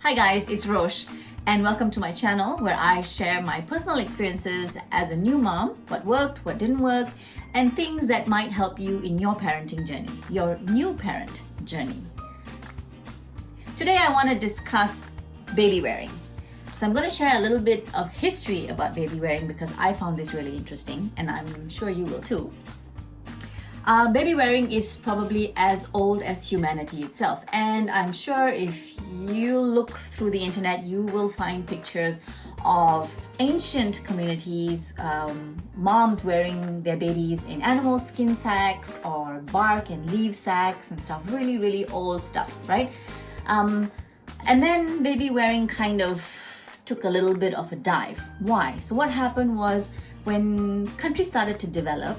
Hi guys, it's Roche and welcome to my channel where I share my personal experiences as a new mom, what worked, what didn't work, and things that might help you in your parenting journey, your new parent journey. Today I want to discuss baby wearing. So I'm going to share a little bit of history about baby wearing because I found this really interesting and I'm sure you will too. Baby wearing is probably as old as humanity itself, and I'm sure if you look through the internet you will find pictures of ancient communities, moms wearing their babies in animal skin sacks or bark and leaf sacks and stuff, really old stuff, right? And then baby wearing kind of took a little bit of a dive. Why? So what happened was when countries started to develop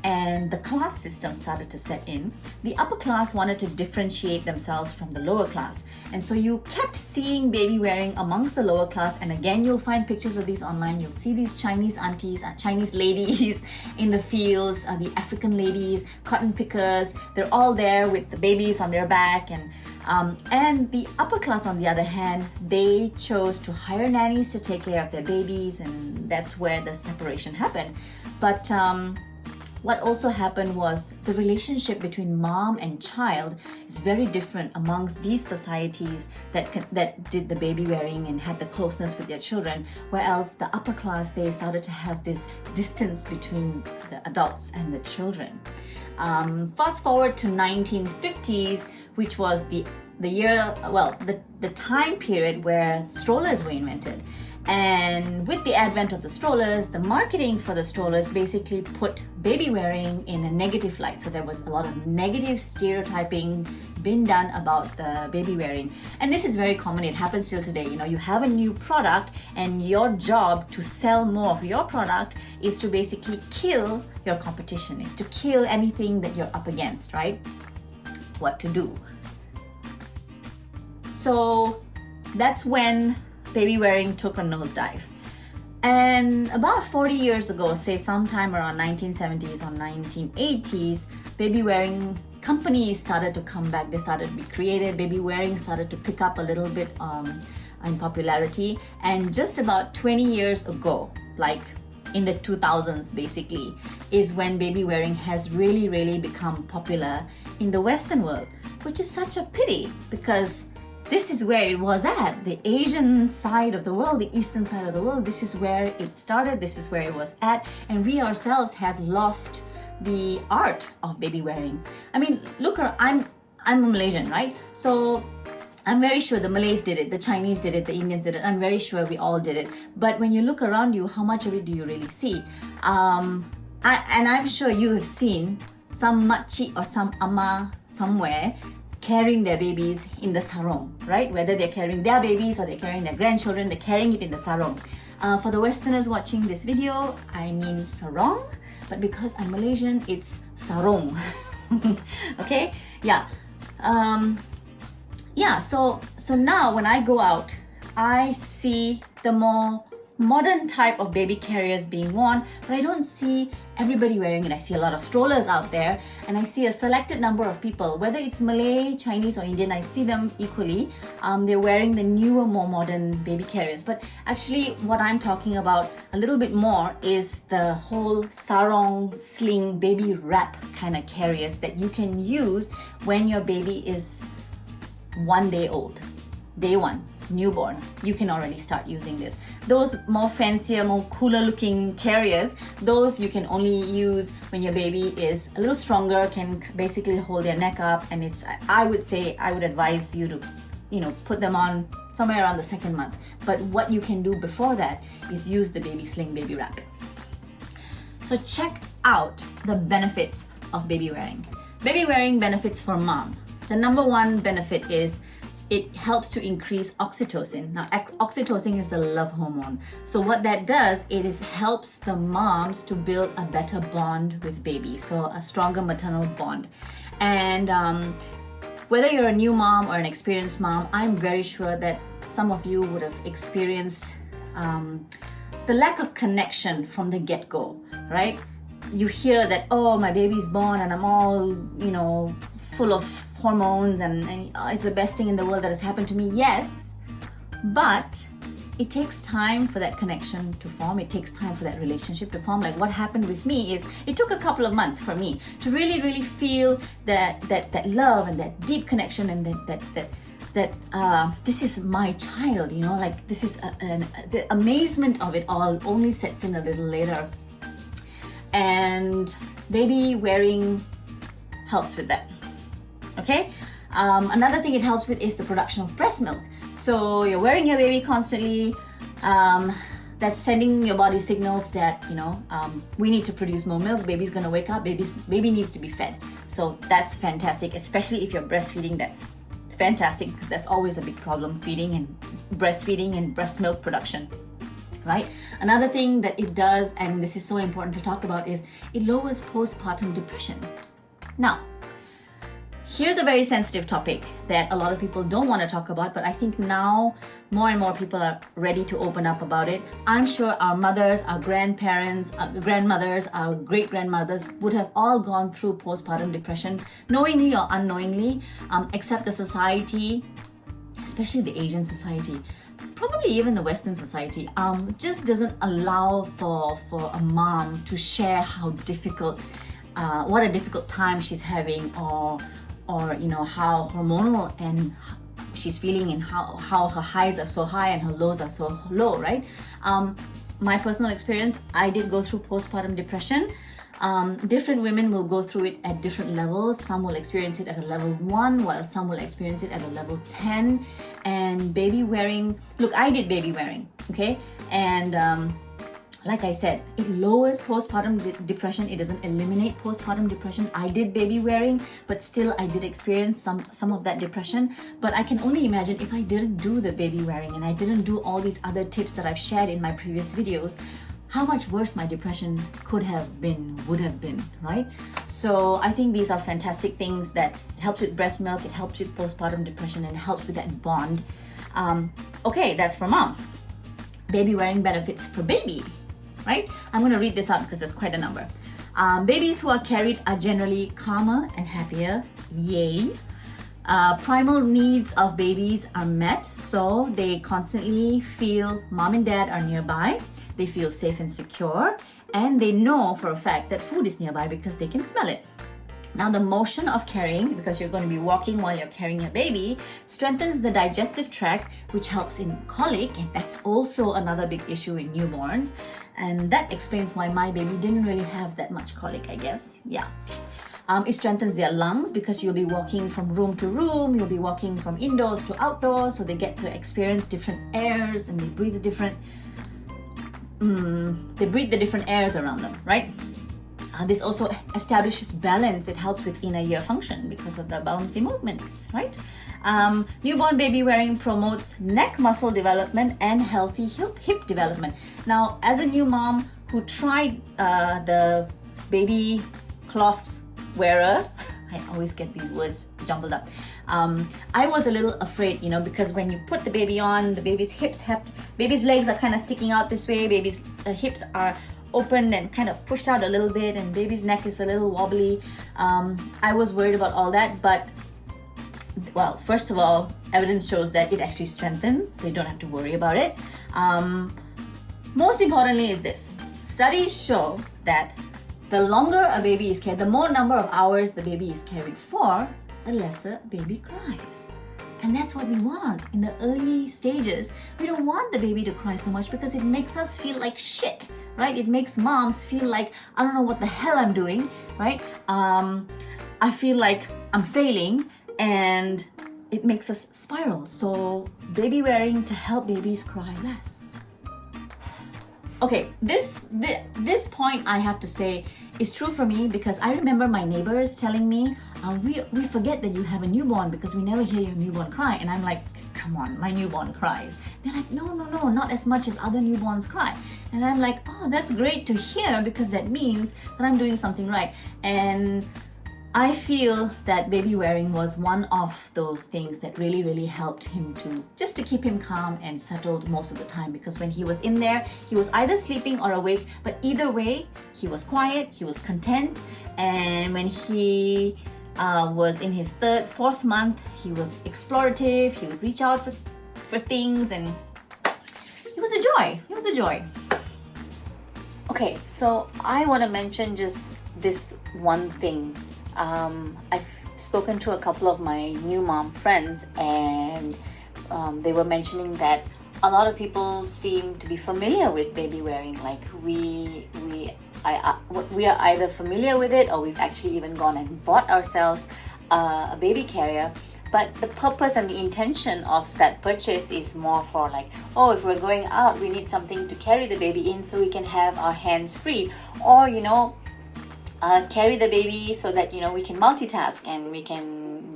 and the class system started to set in, the upper class wanted to differentiate themselves from the lower class. And so you kept seeing baby wearing amongst the lower class, and again, you'll find pictures of these online. You'll see these Chinese aunties, Chinese ladies in the fields, the African ladies, cotton pickers, they're all there with the babies on their back. And the upper class, on the other hand, they chose to hire nannies to take care of their babies, and that's where the separation happened. But what also happened was the relationship between mom and child is very different amongst these societies that did the baby wearing and had the closeness with their children, whereas the upper class, they started to have this distance between the adults and the children. Fast forward to 1950s, which was the time period where strollers were invented. And with the advent of the strollers, the marketing for the strollers basically put baby wearing in a negative light. So there was a lot of negative stereotyping being done about the baby wearing. And this is very common. It happens still today. You know, you have a new product and your job to sell more of your product is to basically kill your competition, is to kill anything that you're up against, right? What to do? So that's when baby wearing took a nosedive. And about 40 years ago, say sometime around 1970s or 1980s, baby wearing companies started to come back. They started to be created. Baby wearing started to pick up a little bit in popularity. And just about 20 years ago, like in the 2000s basically, is when baby wearing has really become popular in the Western world, which is such a pity because this is where it was at, the Asian side of the world, the Eastern side of the world. This is where it started, this is where it was at, and we ourselves have lost the art of baby wearing. I mean, look, I'm a Malaysian, right? So I'm very sure the Malays did it, the Chinese did it, the Indians did it. I'm very sure we all did it. But when you look around you, how much of it do you really see? And I'm sure you have seen some makcik or some amma somewhere carrying their babies in the sarong, right? Whether they're carrying their babies or they're carrying their grandchildren, they're carrying it in the sarong. For the Westerners watching this video, I mean sarong, but because I'm Malaysian, it's sarong. Okay? Yeah. So now when I go out, I see the more modern type of baby carriers being worn, but I don't see everybody wearing it. I see a lot of strollers out there, and I see a selected number of people, whether it's Malay, Chinese or Indian, I see them equally. They're wearing the newer, more modern baby carriers. But actually what I'm talking about a little bit more is the whole sarong, sling, baby wrap kind of carriers that you can use when your baby is 1 day old. Day one, newborn, you can already start using this. Those more fancier, more cooler looking carriers, those you can only use when your baby is a little stronger, can basically hold their neck up, and I would advise you to put them on somewhere around the 2nd month. But what you can do before that is use the baby sling, baby wrap. So check out the benefits of baby wearing. Baby wearing benefits for mom. The number one benefit is it helps to increase oxytocin. Now, oxytocin is the love hormone. So what that does, it helps the moms to build a better bond with baby, so a stronger maternal bond. And whether you're a new mom or an experienced mom, I'm very sure that some of you would have experienced the lack of connection from the get-go, right? You hear that, oh, my baby's born and I'm all, full of hormones and it's the best thing in the world that has happened to me. Yes, But it takes time for that connection to form. It takes time for that relationship to form. Like what happened with me is it took a couple of months for me to really feel that love and that deep connection, and that this is my child, you know, like this is the amazement of it all only sets in a little later. And baby wearing helps with that. Okay. Another thing it helps with is the production of breast milk. So you're wearing your baby constantly. That's sending your body signals that, you know, we need to produce more milk. Baby's gonna wake up. Baby needs to be fed. So that's fantastic, especially if you're breastfeeding. That's fantastic because that's always a big problem, feeding and breastfeeding and breast milk production. Right? Another thing that it does, and this is so important to talk about, is it lowers postpartum depression. Now, here's a very sensitive topic that a lot of people don't want to talk about, but I think now more and more people are ready to open up about it. I'm sure our mothers, our grandparents, our grandmothers, our great-grandmothers would have all gone through postpartum depression, knowingly or unknowingly, except the society, especially the Asian society, probably even the Western society, just doesn't allow for a mom to share how difficult, what a difficult time she's having, or you know, how hormonal and she's feeling, and how her highs are so high and her lows are so low, right? My personal experience, I did go through postpartum depression. Different women will go through it at different levels. Some will experience it at a level 1, while some will experience it at a level 10. And baby wearing, look, I did baby wearing, okay? And like I said, it lowers postpartum depression. It doesn't eliminate postpartum depression. I did baby wearing, but still I did experience some of that depression. But I can only imagine if I didn't do the baby wearing and I didn't do all these other tips that I've shared in my previous videos, how much worse my depression could have been, would have been, right? So I think these are fantastic things that helps with breast milk, it helps with postpartum depression, and helps with that bond. Okay, that's for mom. Baby wearing benefits for baby. Right? I'm going to read this out because there's quite a number. Babies who are carried are generally calmer and happier. Yay. Primal needs of babies are met, so they constantly feel mom and dad are nearby. They feel safe and secure, and they know for a fact that food is nearby because they can smell it. Now, the motion of carrying, because you're going to be walking while you're carrying your baby, strengthens the digestive tract, which helps in colic, and that's also another big issue in newborns. And that explains why my baby didn't really have that much colic, I guess. Yeah. It strengthens their lungs because you'll be walking from room to room, you'll be walking from indoors to outdoors, so they get to experience different airs and they breathe the different airs around them, right? This also establishes balance. It helps with inner ear function because of the bouncy movements, right? Newborn baby wearing promotes neck muscle development and healthy hip development. Now, as a new mom who tried the baby cloth wearer, I always get these words jumbled up. I was a little afraid, you know, because when you put the baby on, the baby's legs are kind of sticking out this way, baby's hips are open and kind of pushed out a little bit, and baby's neck is a little wobbly. I was worried about all that, but well, first of all, evidence shows that it actually strengthens, so you don't have to worry about it. Most importantly is this: studies show that the longer a baby is carried, the more number of hours the baby is carried for, the lesser baby cries. And that's what we want in the early stages. We don't want the baby to cry so much because it makes us feel like shit, right? It makes moms feel like, I don't know what the hell I'm doing, right? I feel like I'm failing, and it makes us spiral. So baby wearing to help babies cry less. Okay, this point I have to say is true for me because I remember my neighbors telling me, we forget that you have a newborn because we never hear your newborn cry. And I'm like, come on, my newborn cries. They're like, no, not as much as other newborns cry. And I'm like, oh, that's great to hear because that means that I'm doing something right. And I feel that baby wearing was one of those things that really helped him to keep him calm and settled most of the time, because when he was in there, he was either sleeping or awake, but either way, he was quiet, he was content. And when he was in his 4th month, he was explorative, he would reach out for for things, and it was a joy. It was a joy. Okay, so I want to mention just this one thing. I've spoken to a couple of my new mom friends, and they were mentioning that a lot of people seem to be familiar with baby wearing. Like we are either familiar with it, or we've actually even gone and bought ourselves a baby carrier. But the purpose and the intention of that purchase is more for like, oh, if we're going out, we need something to carry the baby in so we can have our hands free, or carry the baby so that we can multitask and we can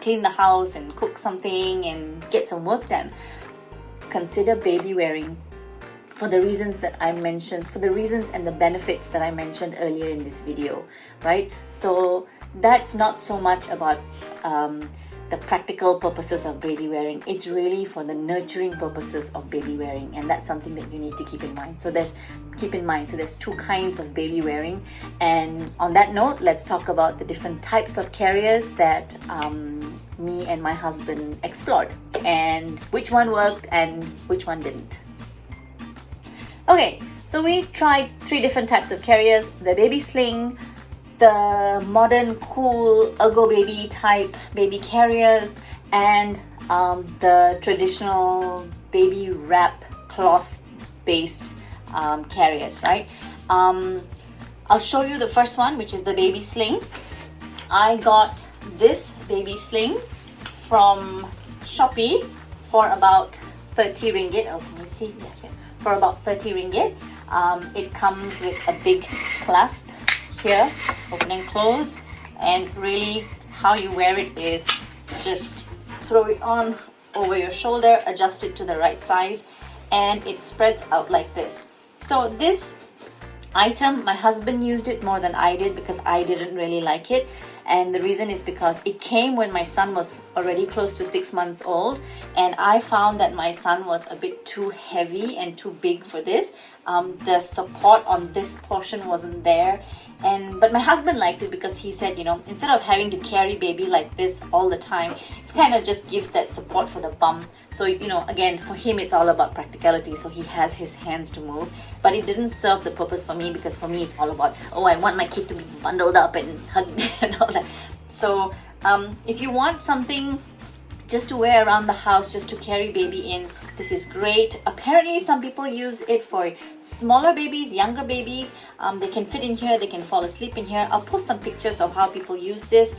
clean the house and cook something and get some work done. Consider baby wearing for the reasons that I mentioned, for the reasons and the benefits that I mentioned earlier in this video, right? So that's not so much about the practical purposes of baby wearing. It's really for the nurturing purposes of baby wearing, and that's something that you need to keep in mind. So there's two kinds of baby wearing, and on that note, let's talk about the different types of carriers that me and my husband explored, and which one worked and which one didn't. Okay, so we tried 3 different types of carriers: the baby sling, the modern cool Ergo Baby type baby carriers, and the traditional baby wrap cloth based carriers, right? I'll show you the first one, which is the baby sling. I got this baby sling from Shopee for about 30 ringgit. Oh, can you see? Yeah, here. For about 30 ringgit. It comes with a big clasp here, open and close, and really how you wear it is just throw it on over your shoulder, adjust it to the right size, and it spreads out like this. So this item, my husband used it more than I did because I didn't really like it, and the reason is because it came when my son was already close to 6 months old, and I found that my son was a bit too heavy and too big for this. The support on this portion wasn't there, but my husband liked it because he said, instead of having to carry baby like this all the time, it kind of just gives that support for the bum. So again, for him it's all about practicality, so he has his hands to move, but it didn't serve the purpose for me, because for me it's all about, oh, I want my kid to be bundled up and hugged and all that. So if you want something just to wear around the house, just to carry baby in, this is great. Apparently some people use it for smaller babies, younger babies. They can fit in here, they can fall asleep in here. I'll post some pictures of how people use this.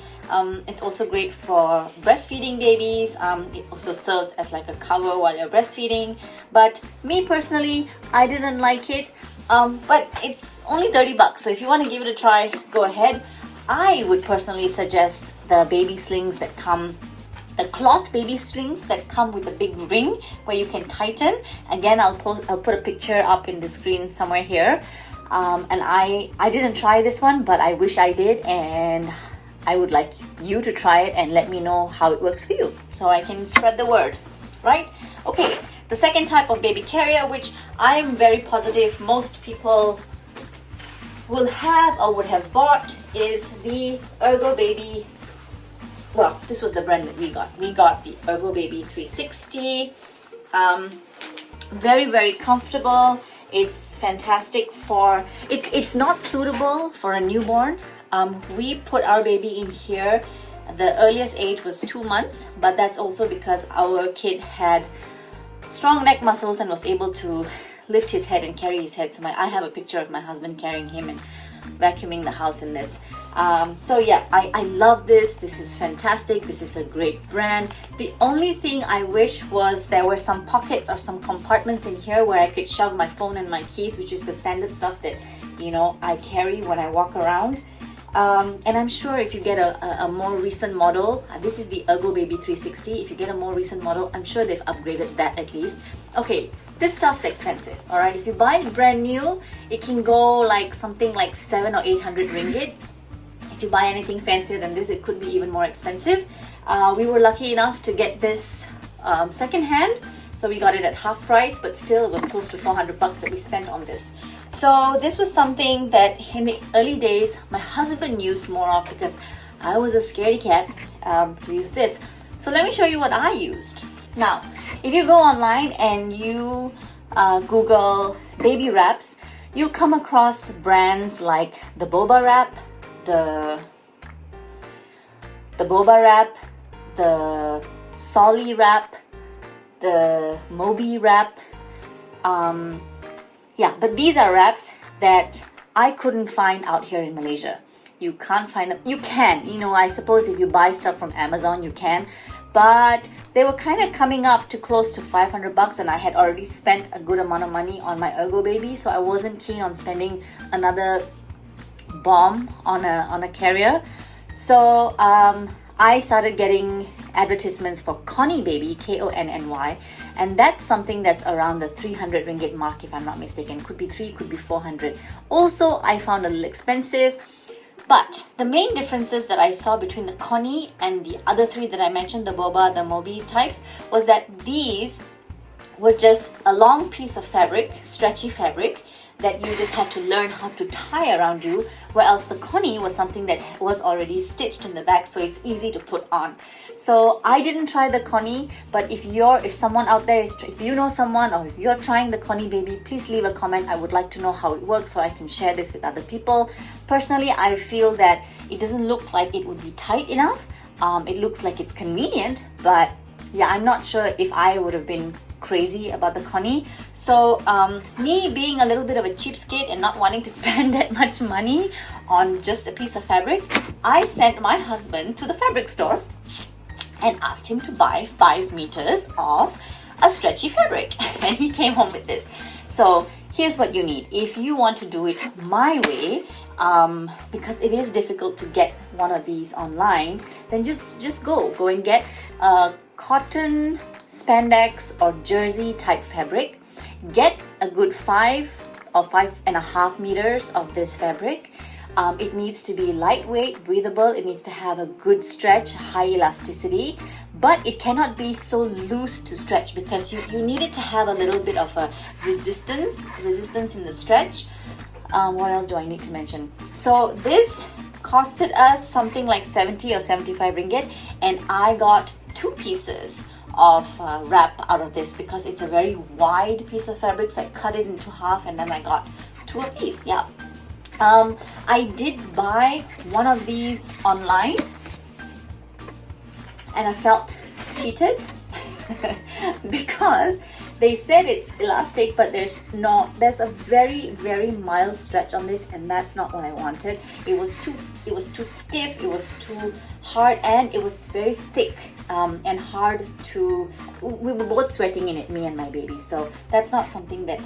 It's also great for breastfeeding babies. It also serves as like a cover while you're breastfeeding. But me personally, I didn't like it. But it's only 30 bucks, so if you want to give it a try, go ahead. I would personally suggest the baby slings that come, the cloth baby slings that come with a big ring where you can tighten. Again, I'll put a picture up in the screen somewhere here. And I didn't try this one, but I wish I did, and I would like you to try it and let me know how it works for you, so I can spread the word, right? Okay, the second type of baby carrier, which I'm very positive most people will have or would have bought, is the Ergo Baby. Well, this was the brand that we got. We got the Ergo Baby 360. Very, very comfortable. It's fantastic for, it's not suitable for a newborn. We put our baby in here. The earliest age was 2 months, but that's also because our kid had strong neck muscles and was able to lift his head and carry his head. So I have a picture of my husband carrying him and vacuuming the house in this. So yeah, I love this. This is fantastic. This is a great brand. The only thing I wish was there were some pockets or some compartments in here where I could shove my phone and my keys, which is the standard stuff that I carry when I walk around. And I'm sure if you get a more recent model, this is the Ergo Baby 360. If you get a more recent model, I'm sure they've upgraded that at least. Okay, this stuff's expensive, alright? If you buy it brand new, it can go like something like 700 or 800 ringgit. If you buy anything fancier than this, it could be even more expensive. We were lucky enough to get this second hand, so we got it at half price, but still it was close to 400 bucks that we spent on this. So this was something that in the early days my husband used more of, because I was a scaredy cat to use this. So let me show you what I used. Now, if you go online and you Google baby wraps, you'll come across brands like the Boba wrap, the Boba wrap, the Solly wrap, the Moby wrap. Yeah, but these are wraps that I couldn't find out here in Malaysia. You can't find them. You can, I suppose if you buy stuff from Amazon, you can. But they were kind of coming up to close to 500 bucks, and I had already spent a good amount of money on my Ergo Baby, so I wasn't keen on spending another bomb on a carrier. So I started getting advertisements for Conny Baby, Konny, and that's something that's around the 300 ringgit mark, if I'm not mistaken. Could be 3, could be 400. Also, I found a little expensive. But the main differences that I saw between the Conny and the other three that I mentioned, the Boba, the Moby types, was that these were just a long piece of fabric, stretchy fabric, that you just had to learn how to tie around you, whereas the Conny was something that was already stitched in the back, so it's easy to put on. So I didn't try the Conny, but if someone out there if you know someone, or if you're trying the Conny Baby, please leave a comment. I would like to know how it works so I can share this with other people. Personally, I feel that it doesn't look like it would be tight enough. It looks like it's convenient, but yeah, I'm not sure if I would have been crazy about the Conny. So me being a little bit of a cheapskate and not wanting to spend that much money on just a piece of fabric, I sent my husband to the fabric store and asked him to buy 5 meters of a stretchy fabric, and he came home with this. So here's what you need if you want to do it my way, because it is difficult to get one of these online. Then just go and get a cotton, spandex, or jersey type fabric. Get a good 5 or 5.5 meters of this fabric. It needs to be lightweight, breathable. It needs to have a good stretch, high elasticity, but it cannot be so loose to stretch, because you need it to have a little bit of a resistance in the stretch. What else do I need to mention? So this costed us something like 70 or 75 ringgit, and I got 2 pieces of wrap out of this, because it's a very wide piece of fabric, so I cut it into half and then I got 2 of these. Yeah. I did buy one of these online and I felt cheated because they said it's elastic, but there's a very, very mild stretch on this, and that's not what I wanted. It was too stiff, it was too hard, and it was very thick and hard to. We were both sweating in it, me and my baby, so that's not something that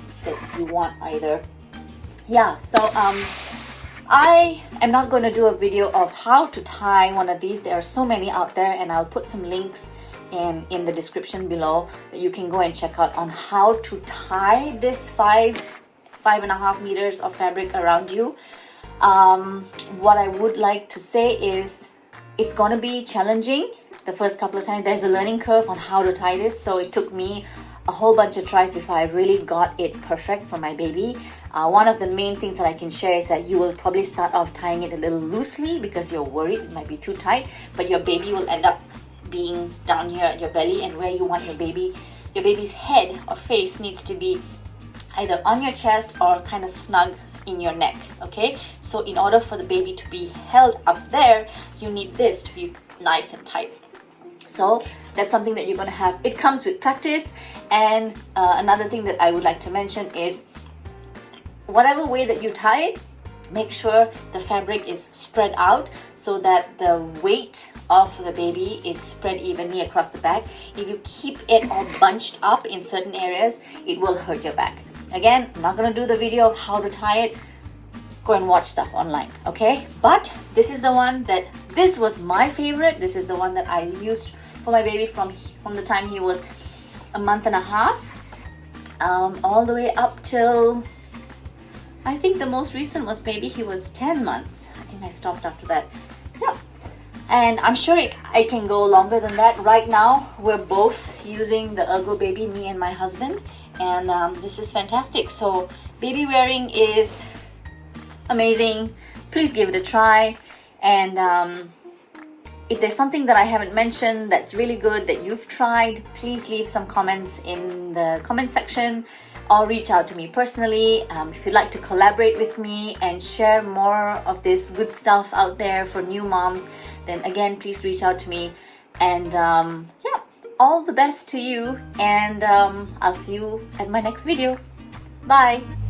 you want either. Yeah, so I am not going to do a video of how to tie one of these. There are so many out there, and I'll put some links in the description below that you can go and check out on how to tie this 5.5 meters of fabric around you. What I would like to say is it's going to be challenging the first couple of times. There's a learning curve on how to tie this, so it took me a whole bunch of tries before I really got it perfect for my baby. One of the main things that I can share is that you will probably start off tying it a little loosely because you're worried it might be too tight, but your baby will end up being down here at your belly, and where you want your baby's head or face needs to be either on your chest or kind of snug in your neck. Okay, so in order for the baby to be held up there, you need this to be nice and tight. So that's something that you're going to have. It comes with practice. And another thing that I would like to mention is whatever way that you tie it, make sure the fabric is spread out so that the weight of the baby is spread evenly across the back. If you keep it all bunched up in certain areas, it will hurt your back. Again, I'm not going to do the video of how to tie it. Go and watch stuff online, okay? But this is the one this was my favorite. This is the one that I used for my baby from the time he was a month and a half, all the way up till, I think the most recent was maybe he was 10 months. I think I stopped after that. Yeah. And I'm sure I can go longer than that. Right now, we're both using the Ergo Baby, me and my husband, and this is fantastic. So baby wearing is amazing. Please give it a try. And If there's something that I haven't mentioned that's really good that you've tried, please leave some comments in the comment section or reach out to me personally. If you'd like to collaborate with me and share more of this good stuff out there for new moms, then again, please reach out to me. And yeah, all the best to you, and I'll see you at my next video. Bye!